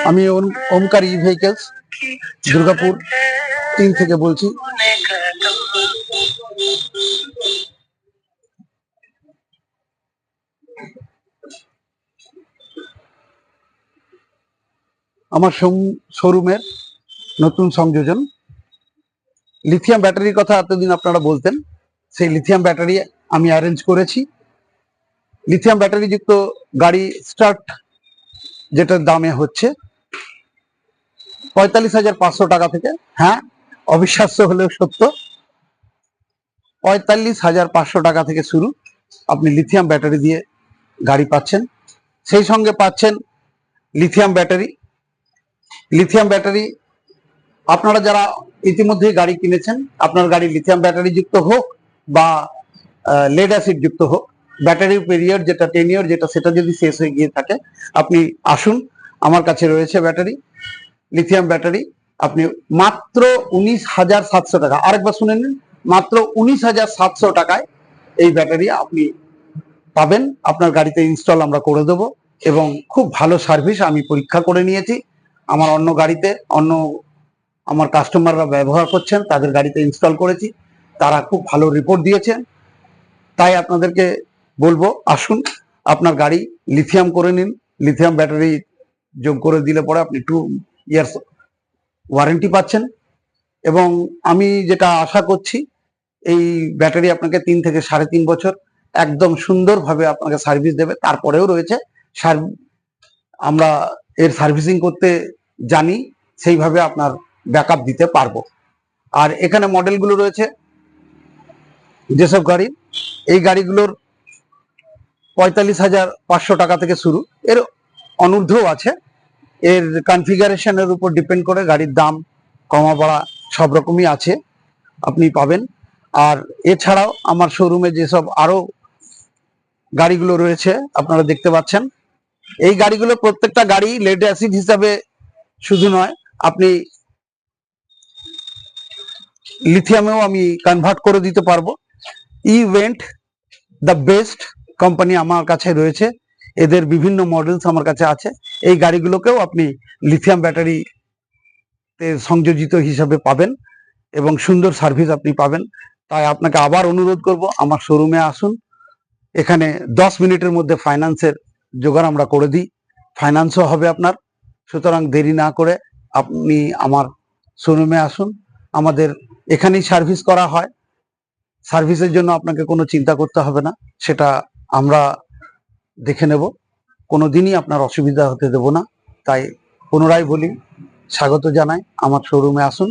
আমি ওমকার ই ভেহিকেলস দুর্গাপুর 3 থেকে বলছি। আমার শোরুমের নতুন সংযোজন লিথিয়াম ব্যাটারির কথা এতদিন আপনারা বলতেন, সেই লিথিয়াম ব্যাটারি আমি অ্যারেঞ্জ করেছি। লিথিয়াম ব্যাটারি যুক্ত গাড়ি স্টার্ট যেটার দামে হচ্ছে 45,500 টাকা থেকে। হ্যাঁ, অবিশ্বাস্য হলেও সত্য, 45,500 টাকা থেকে শুরু আপনি লিথিয়াম ব্যাটারি দিয়ে গাড়ি পাচ্ছেন। সেই সঙ্গে পাচ্ছেন লিথিয়াম ব্যাটারি। লিথিয়াম ব্যাটারি আপনারা যারা ইতিমধ্যে গাড়ি কিনেছেন, আপনার গাড়ি লিথিয়াম ব্যাটারি যুক্ত হোক বা লেড অ্যাসিড যুক্ত হোক, ব্যাটারির পিরিয়ড যেটা 10 ইয়ার যেটা সেটা যদি শেষ হয়ে গিয়ে থাকে, আপনি আসুন, আমার কাছে রয়েছে ব্যাটারি, লিথিয়াম ব্যাটারি। আপনি মাত্র 19,700 টাকা, আরেকবার শুনে নিন, মাত্র 19,700 টাকায় এই ব্যাটারি আপনি পাবেন। আপনার গাড়িতে ইনস্টল আমরা করে দেবো এবং খুব ভালো সার্ভিস আমি পরীক্ষা করে নিয়েছি। আমার অন্য গাড়িতে আমার কাস্টমাররা ব্যবহার করছেন, তাদের গাড়িতে ইনস্টল করেছি, তারা খুব ভালো রিপোর্ট দিয়েছেন। তাই আপনাদেরকে বলবো, আসুন, আপনার গাড়ি লিথিয়াম করে নিন। লিথিয়াম ব্যাটারি যোগ করে দিলে পরে আপনি 2 ইয়ার্স ওয়ারেন্টি পাচ্ছেন এবং আমি যেটা আশা করছি, এই ব্যাটারি আপনাকে 3 থেকে 3.5 বছর একদম সুন্দরভাবে আপনাকে সার্ভিস দেবে। তারপরেও রয়েছে আমরা এর সার্ভিসিং করতে জানি, সেইভাবে আপনার ব্যাকআপ দিতে পারবো। আর এখানে মডেলগুলো রয়েছে যেসব গাড়ি, এই গাড়িগুলোর 45,500 টাকা থেকে শুরু, এর অনূর্ধ্বও আছে। এর কনফিগারেশনের উপর ডিপেন্ড করে গাড়ির দাম কমা বাড়া সব রকমই আছে, আপনি পাবেন। আর এছাড়াও আমার শোরুমে যেসব আরো গাড়িগুলো রয়েছে আপনারা দেখতে পাচ্ছেন, এই গাড়িগুলো প্রত্যেকটা গাড়ি লেড অ্যাসিড হিসাবে শুধু নয়, আপনি লিথিয়ামেও আমি কনভার্ট করে দিতে পারবো। ইভেন্ট দ্য বেস্ট কোম্পানি আমার কাছে রয়েছে, এদের বিভিন্ন মডেলস আমার কাছে আছে। এই গাড়িগুলোকেও আপনি লিথিয়াম ব্যাটারিতে সংযোজিত হিসাবে পাবেন এবং সুন্দর সার্ভিস আপনি পাবেন। তাই আপনাকে আবার অনুরোধ করব, আমার শোরুমে আসুন। এখানে 10 মিনিটের মধ্যে ফাইন্যান্সের জোগাড় আমরা করে দিই, ফাইন্যান্সও হবে আপনার। সুতরাং দেরি না করে আপনি আমার শোরুমে আসুন, আমাদের এখানেই সার্ভিস করা হয়। সার্ভিসের জন্য আপনাকে কোনো চিন্তা করতে হবে না, সেটা আমরা দেখে নেব, কোনো দিনই আপনার অসুবিধা হতে দেব না। তাই পুনরায় বলি, স্বাগত জানাই, আমার শোরুমে আসুন।